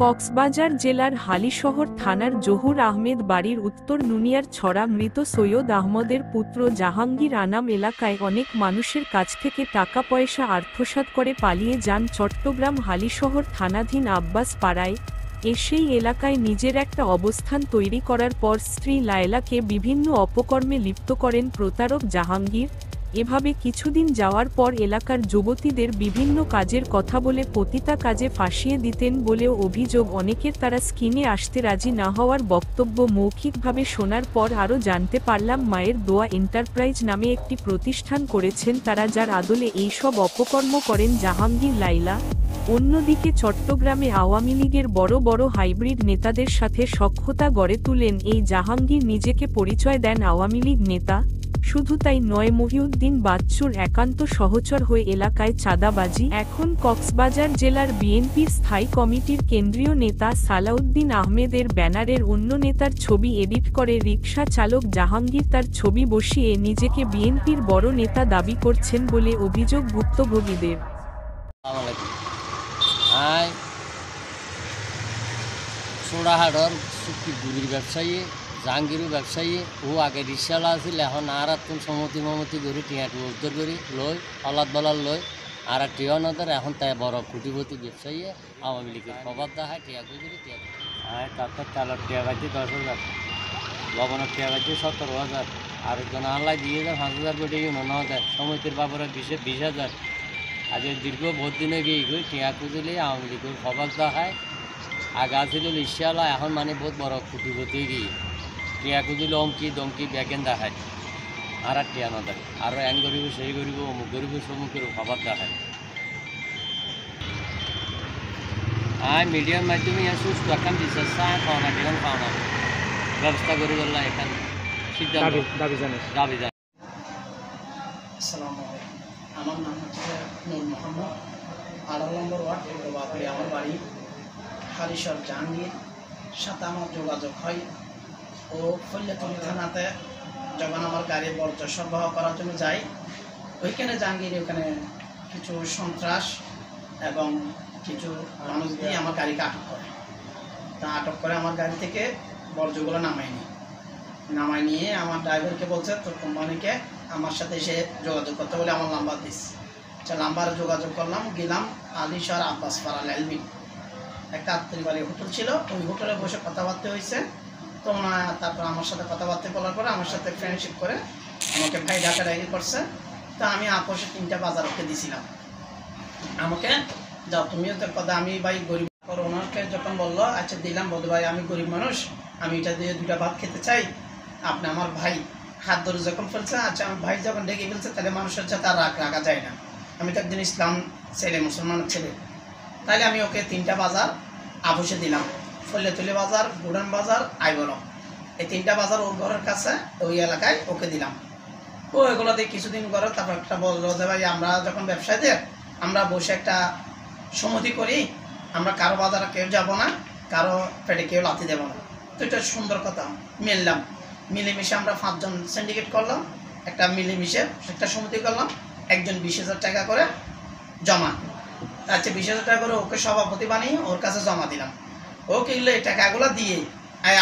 কক্সবাজার জেলার হালিশহর থানার জহুর আহমেদ বাড়ির উত্তর নুনিয়ার ছড়া মৃত সৈয়দ আহমদের পুত্র জাহাঙ্গীর আনাম এলাকায় অনেক মানুষের কাছ থেকে টাকা পয়সা আত্মসাৎ করে পালিয়ে যান চট্টগ্রাম হালিশহর থানাধীন আব্বাস পাড়ায়। সেই এলাকায় নিজের একটা অবস্থান তৈরি করার পর স্ত্রী লায়লাকে বিভিন্ন অপকর্মে লিপ্ত করেন প্রতারক জাহাঙ্গীর। এভাবে কিছুদিন যাওয়ার পর এলাকার যুবতীদের বিভিন্ন কাজের কথা বলে পতিতা কাজে ফাঁসিয়ে দিতেন বলেও অভিযোগ অনেকের। তারা স্কিনে আসতে রাজি না হওয়ার বক্তব্য মৌখিকভাবে শোনার পর আরও জানতে পারলাম মায়ের দোয়া এন্টারপ্রাইজ নামে একটি প্রতিষ্ঠান করেছেন তারা, যার আদলে এইসব অপকর্ম করেন জাহাঙ্গীর লায়লা। অন্যদিকে চট্টগ্রামে আওয়ামী লীগের বড় বড় হাইব্রিড নেতাদের সাথে সখ্যতা গড়ে তুলেন এই জাহাঙ্গীর, নিজেকে পরিচয় দেন আওয়ামী লীগ নেতা। শুধু তাই নয়, মহিউদ্দিন বাচ্চুর একান্ত সহচর হয়ে এলাকায় চাঁদাবাজি। এখন কক্সবাজার জেলার বিএনপির স্থায়ী কমিটির কেন্দ্রীয় নেতা সালাউদ্দিন আহমেদের ব্যানারের অন্য নেতার ছবি এডিট করে রিকশা চালক জাহাঙ্গীর তার ছবি বসিয়ে নিজেকে বিএনপির বড় নেতা দাবি করছেন বলে অভিযোগ ভুক্তভোগীদের। সোড়াহাটর গুড়ির ব্যবসায়ী জাহাঙ্গীর ব্যবসায়ী ও আগে রিক্সাওয়ালা আছিল, এখন আর তুন সমতি মমতি করে টিয়াটু উদ্ধার করি লই অলাদ বলার লই আর টিয়া নদের এখন তাই বড় কোটিপতি ব্যবসায়ী আওয়ামী লীগের খবর দেখায় টিয়া করি টিয়া তারপর তেলের টিয়া গাছি 10,000, লবণের টিয়া গাছি 17,000, আরেকজন আল্লাহ দিয়ে যায় 5,000 কোটি মনে দেয় সমিতির বাবরে 20,000। আজ দীর্ঘ বহুত দিনে গিয়ে টিয়া খুঁজলে আওয়ামী লীগের খবর দেখায় আগে আছিল রিক্সাওয়ালা, এখন মানে বহুত বড় কোটিপতি গিয়ে টিয়া খুঁজিলে অমকি দমকি ব্যাগেন দেখায় আর টিয়া না দেয়, আরও এং গরিব সেই গরিব অমুক গরিব সমুখের খবর দেখায়। মিডিয়ার মাধ্যমে সুস্থ এখন বিশ্বাস পাওনা টিকান পাওনা ব্যবস্থা করে বললাম এখানে দাবি জানে। আসসালামু আলাইকুম, আমার নাম হচ্ছে নূর মোহাম্মদ, 18 নম্বর ওয়ার্ড বাবুলি আমার বাড়ি। হালিশহর জাহাঙ্গীর সাথে আমার যোগাযোগ হয় ও ফল্যাতলী থানাতে যখন আমার গাড়ি বর্জ্য সরবরাহ করার জন্য যাই, ওইখানে জাহাঙ্গীর ওখানে কিছু সন্ত্রাস এবং কিছু মানুষ দিয়ে আমার গাড়িকে আটক করে। তা আটক করে আমার গাড়ি থেকে বর্জ্যগুলো নামাই নিয়ে আমার ড্রাইভারকে বলছে তোর কোম্পানিকে আমার সাথে এসে যোগাযোগ করতে বলে আমার নাম্বার দিস। আচ্ছা, নাম্বারে যোগাযোগ করলাম, গেলাম হালিশহর আব্বাস পাড়া লালমিন একটা আত্মীয় বাড়ি হোটেল ছিল, ওই হোটেলে বসে কথাবার্তা হয়েছে। তো তারপর আমার সাথে কথাবার্তা বলার পরে আমার সাথে ফ্রেন্ডশিপ করে আমাকে ভাই ডাকাডাকি করছে। তা আমি আপোষে 3টা বাজার ওকে দিয়েছিলাম, আমাকে যাও তুমিও তো কথা, আমি ভাই গরিব ওনাকে যখন বললো আচ্ছা দিলাম, বলতে ভাই আমি গরিব মানুষ, আমি এটা দিয়ে 2টা ভাত খেতে চাই, আপনি আমার ভাই হাত ধরে যখন ফেলছে, আচ্ছা আমার ভাই যখন ডেকে ফেলছে তাহলে মানুষের সাথে আর রাখা যায় না, আমি তো একজন ইসলাম ছেলে, মুসলমানের ছেলে, তাইলে আমি ওকে 3টা বাজার আবুসে দিলাম, ফল্যাতলী বাজার, গুডান বাজার, আইবলম, এই 3টা বাজার ওর ঘরের কাছে ওই এলাকায় ওকে দিলাম। ও এগুলোতে কিছুদিন করে তারপর একটা বললো যে ভাই আমরা যখন ব্যবসায়ীদের আমরা বসে একটা সমিতি করি, আমরা কারো বাজারে কেউ যাব না, কারো পেটে কেউ লাথি দেবো না। তো এটা সুন্দর কথা, মিলেমিশে আমরা 5 জন সিন্ডিকেট করলাম, একটা মিলেমিশে একটা সমিতি করলাম, একজন 20,000 টাকা করে জমা, আচ্ছা 20,000 টাকা করে ওকে সভাপতি বানিয়ে ওর কাছে জমা দিলাম। ও কিনলে এই টাকাগুলো দিয়ে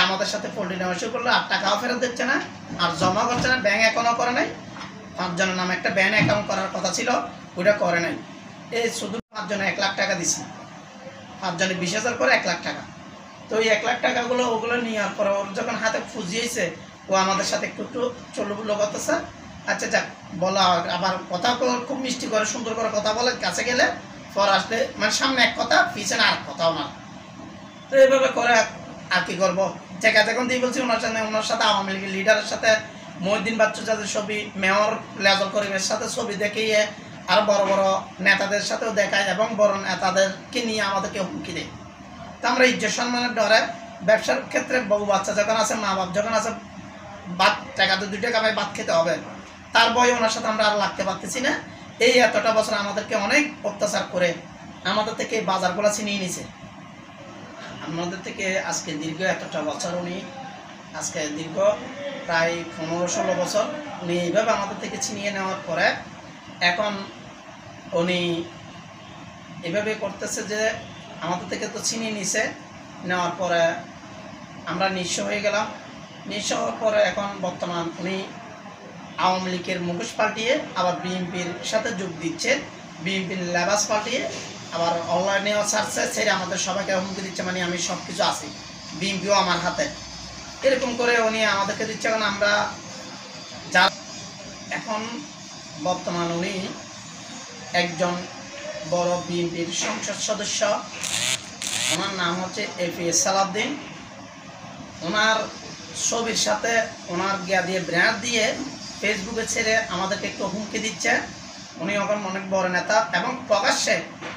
আমাদের সাথে পোল্ট্রি নেওয়া শুরু করলো, আর টাকাও ফেরত দিচ্ছে না, আর জমা করছে না, ব্যাঙ্ক অ্যাকাউন্টও করে নাই। 5 জনের নামে একটা ব্যাঙ্ক অ্যাকাউন্ট করার কথা ছিল, ওইটা করে নাই। এই শুধু 5 জনে 1 লাখ টাকা দিছি, 5 জনে 20,000 করে 1 লাখ টাকা। তো ওই 1 লাখ টাকাগুলো ওগুলো নেওয়ার পরে ওর যখন হাতে ফুজিয়েছে, ও আমাদের সাথে একটু চলবুলো করতেছে। আচ্ছা যাক, বলা আবার কথা খুব মিষ্টি করে সুন্দর করে কথা বলে, কাছে গেলে পর আসলে মানে সামনে এক কথা পিছনে আর কথাও না। তো এইভাবে করে আর কি করবো, জায়গা যখন দিয়ে বলছি ওনার সাথে আওয়ামী লীগের লিডারের সাথে মহিউদ্দিন বাচ্চু যাদের ছবি, মেয়র লেজল করিমের সাথে ছবি দেখিয়ে আর বড় বড় নেতাদের সাথেও দেখায় এবং বড় নেতাদেরকে নিয়ে আমাদেরকে হুমকি দেয়। তো আমরা ইজ্জত সম্মানের ডরে ব্যবসার ক্ষেত্রে বউ বাচ্চা যখন আছে, মা বাপ যখন আছে, ভাত টাকাতে 2 টাকা পাই ভাত খেতে হবে, তার বয়ে ওনার সাথে আমরা আর লাগতে পারতেছি না। এই এতটা বছর আমাদেরকে অনেক অত্যাচার করে আমাদের থেকে বাজারগুলো ছিনিয়ে নিছে। আমাদের থেকে আজকে দীর্ঘ এতটা বছর উনি, আজকে দীর্ঘ প্রায় 15-16 বছর উনি এইভাবে আমাদের থেকে ছিনিয়ে নেওয়ার পরে এখন উনি এভাবে করতেছে যে আমাদের থেকে তো ছিনিয়ে নিছে, নেওয়ার পরে আমরা নিঃস্ব হয়ে গেলাম। নিঃস্ব হওয়ার পরে এখন বর্তমান উনি আওয়ামী লীগের মুখোশ পাল্টিয়ে আবার বিএনপির সাথে যোগ দিচ্ছে, বিএনপির লেবাস পাল্টিয়ে আবার অনলাইনেও সার্চে ছেড়ে আমাদের সবাইকে হুমকি দিচ্ছে, মানে আমি সব কিছু আছি, বিএনপিও আমার হাতে, এরকম করে উনি আমাদেরকে দিচ্ছে। এখন আমরা যা এখন বর্তমান উনি একজন বড় বিএনপির সংসদ সদস্য, ওনার নাম হচ্ছে এপিএস সালাউদ্দিন। ওনার ছবির সাথে ওনার গিয়া দিয়ে ব্র্যান্ড দিয়ে ফেসবুকে ছেড়ে আমাদেরকে একটু হুমকি দিচ্ছে। উনি এখন অনেক বড় নেতা এবং প্রকাশ্যে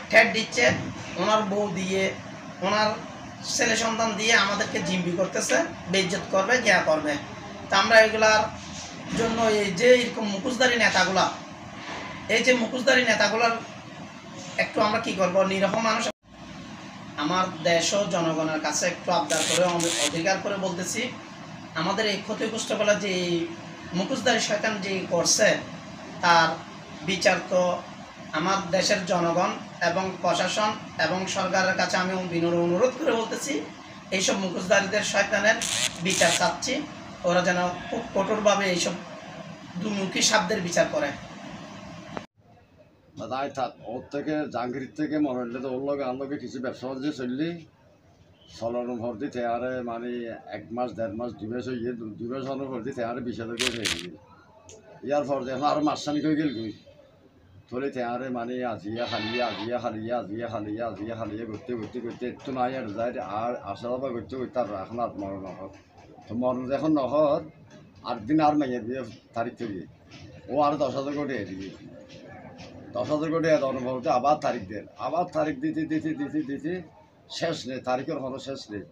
ঠেট দিচ্ছে, ওনার বউ দিয়ে ওনার ছেলে সন্তান দিয়ে আমাদেরকে জিম্বি করতেছে, বেইজ্জত করবে, গিয়া করবে। তা আমরা এগুলার জন্য এই যে এরকম মুখোশধারী নেতাগুলা, এই যে মুখোশধারী নেতাগুলার একটু আমরা কি করব, নিরহ মানুষ। আমার দেশ ও জনগণের কাছে একটু আবদার করে অধিকার করে বলতেছি, আমাদের এই ক্ষতিগ্রস্তগুলো যে মুখোশধারী শয়তান যে করছে তার বিচার তো আমার দেশের জনগণ এবং প্রশাসন এবং সরকারের কাছে আমি বিনম্র অনুরোধ করে বলতেছি, এইসব মুখোশধারীদের শয়তানের বিচার চাচ্ছি। ওরা যেন খুব কঠোরভাবে এইসব দুমুখী শব্দের বিচার করে। দাদাই থাক ওর থেকে জাহাঙ্গীর থেকে মনে হলে তো ওর লগে আমার লগে কিছু ব্যবসা বাণিজ্য চললি চলানো ভর্তি তেয়ারে মানে 1 মাস 1.5 মাস 2 মাস হয়ে 2 মাস হওয়ার ভর্তি তেয়ারে 20,000 করে হয়ে গেল। ইয়ার পর এখন আরো মাসখানিক হয়ে গেল গই তোলে তেয়ারে মানে আজিয়া হালিয়া করতে একটু নাই আর যাই আর আসা যাবা করতে আর এখন আর মরণ নহর তো মরণ এখন নহর 8 দিন আর মেয়ের বিয়ে তারিখ থেকে ও আর 10,000 করে দিয়ে 10,000 কোটি অনুভবতে আবার তারিখ দেন, আবার তারিখ দিতে শেষ নেই, তারিখের কোনো শেষ নেই।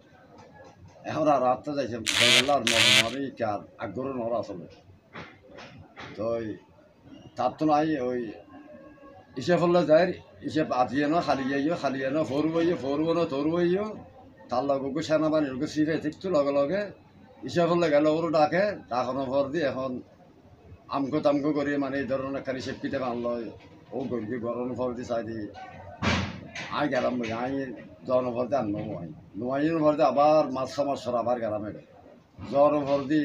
এখন আর রাতটা যাইছে আর মরে আর আগ্রহ নর আসলে তো তার তো নাই ওই হিসেব হলে যায় হিসেব আজিয়ে ন খালিয়ে ন ফরবো না তরবইও তার লগকে সেনাবাহিনীর সিফে ঠিকতো লগে হিসেব হলে গেল ওরও ডাকানো ভর দিয়ে এখন আমকো তামকো করি মানে এই ধরনের একটা হিসেব পিতে বানলো ও গরিবি গরম ভরতে চাই দি আই গেলাম আই জন ভরতে আর নোয়াইন ভরতে আবার মাছ সর আবার গেলাম জন ভর দি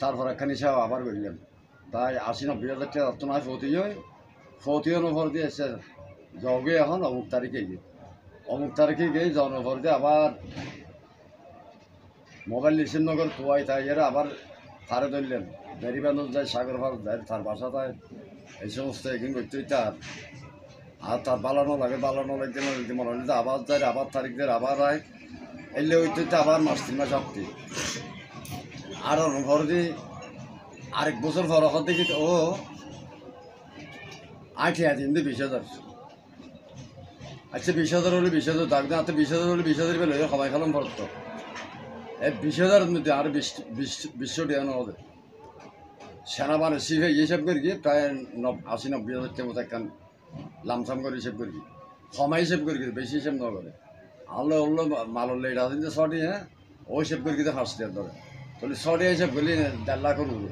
তারপর একখানি সব আবার করলাম তাই 80-90 হাজার টাকা তো নয় ফতিও ভর দিয়ে এসে জগে এখন অমুক তারিখে গিয়ে জন ভর দিয়ে আবার মোবাইল রিসিভ নগর তোয়াই তাই এরা আবার তারে ধরলেন বেরিবানুর যায় সাগর ভার যায় তার বাসা তাই এই সমস্ত একদিন করতে আর তার বালানো লাগতে মনে হলে আবার যায় আবার তারিখ দেয় আবার আয় এলে ওইতে আবার মাস 3 মাস অব্দি আর অনুভব দিয়ে আরেক বছর পর দেখি ও 8 দিন 20,000 আচ্ছা 20,000 হলে 20,000 দাগ দেন 20,000 হলে 20,000 পেলে সবাই খালাম ভরত এই 20,000 মধ্যে আর 20 টাকা নয় সেনাবাহিনী সিফে হিসেব করি প্রায় 80-90 হাজার টাকা মতো একখান লামসাম করে হিসেব করি সময় হিসেব করি বেশি হিসেব না করে আল্লাহ মালর লেট আছে যে 6 হ্যাঁ ও হিসেব করি ফার্স্ট ইয়ার ধরে তাহলে 6 হিসেব করলে 1.5 লাখ উঠবে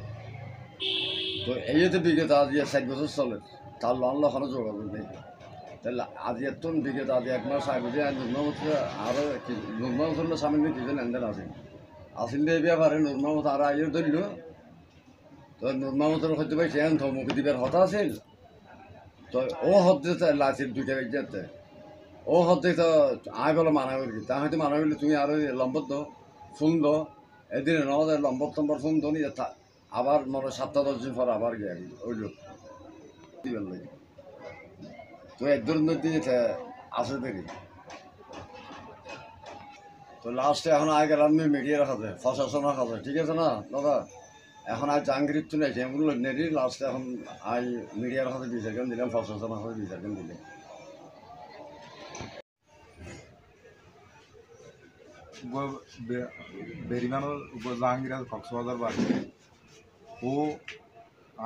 তো এই তো বিগত আজ 7 বছর চলে তার লোন লখানো যোগাযোগ নেই তাহলে আজ এত বিগত আজ 1 মাস আগে যে নুরমামত আরও কি নুরমামত সামনে দুজন এন্ডেন আসিল এই ব্যাপারে নুরমামত আর আইয়ের ধরল তো নুরমামতের হতে পারে সেন মুখে দিবার হতা আছিল তো ও হতে লাচির 2টা যেতে ও হতে তো আয় বলে মানা করি তা হয়তো মানা করলে তুমি আরো লম্বত দো ফোন দো এদিন নদের লম্বর টম্বর ফোন দো নিয়ে আবার মনে 7-10 দিন পর আবার গিয়ে ওই লোক দিবেন লাগে তো এক ধরনের দিয়ে আসে দেখি তো লাস্টে এখন আগে গেলাম মিডিয়ার হাতে প্রশাসনের হাতে ঠিক আছে না দাদা এখন আর জাহাঙ্গীর তো নেই এগুলো নেই লাস্টে এখন আই মিডিয়ার হাতে বিচারকেন দিলাম প্রশাসনের হাতে বিচারকেন দিলাম বেরিমানোর জাহাঙ্গীর কক্সবাজার বাড়ি ও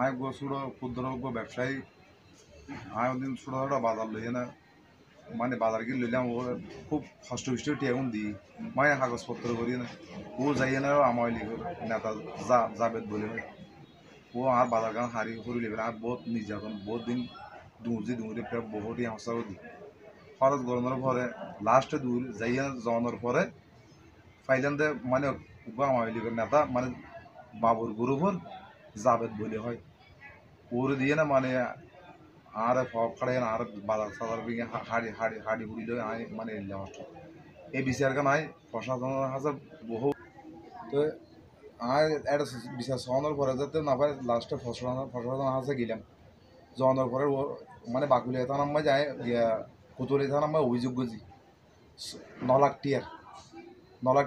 আয় ছোটো ক্ষুদ্র ব্যবসায়ী আয় ওদিন ছোটো ছোটো বাজার লইয়ে না মানে বাজার গিয়ে লইলাম ও খুব কষ্ট বৃষ্টি টেগুন দিই মানে কাগজপত্র করি না ও যাইয়ে না আমার লিখে নেতা জাবেদ বলে ও আর বাজার গান হারি করে লিখে আর বহুত নির্যাতন বহুত দিন দুমুজি প্রায় বহুত হস্তা দি খরচ গড়ানোর পরে লাস্টে দূর যাইয়া যাওয়ানোর পরে ফাইলেন্দে মানে আওয়ামী লীগের নেতা মানে বাবুর গ্রুপর জাবেদ বলে হয় ওর দিয়ে না মানে আর ফাড়ে আর বাজার সাজার ভেঙে হাড়ি হাড়ি হাড়ি হুড়ি লই আয় মানে এলাম এই বিচার কেন আয় প্রশাসনের হাতে বহু তো আর একটা বিচার সহানোর পরে যাতে না পারে লাস্টে প্রশাসনের হাতে গেলাম যাওয়ানোর পরে ও মানে বাকুলিয়া থানার যায় কুতুলি থানার অভিযোগ করছি 9 লাখ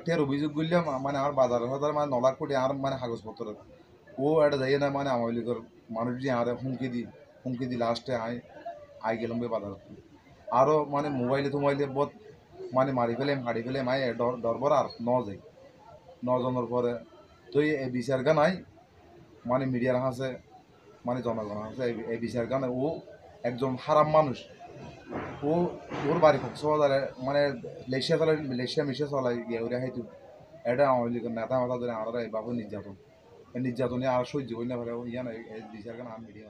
টিয়ার অভিযোগ করলাম মানে আমার বাজার হাজার মানে 9 লাখ কোটি আর মানে কাগজপত্র ও এটা যাই না মানে আওয়ামী লীগের মানুষ যে আর হুমকি দি লাস্টে আই গেলাম বাজার আরও মানে মোবাইলে বহুত মানে মারি ফেলেম হাড়ি ফেলেম আই ডরবর আর যায় জনের পরে তো এই বিচার গান মানে মিডিয়ার হাসে মানে জনগণ আছে এই বিচার গানে ও একজন হারাম মানুষ ও ওর বাড়ি কক্সবাজারে মানে লেশিয়া মিশে চলাই গিয়ে ওরা হয়তো এটা আওয়ামী লীগের নেতা মাথা ধরে আমরা এইভাবে নির্যাতনে আর সহ্য করি না পারে ইয়ান এই বিচার গান আর মিডিয়া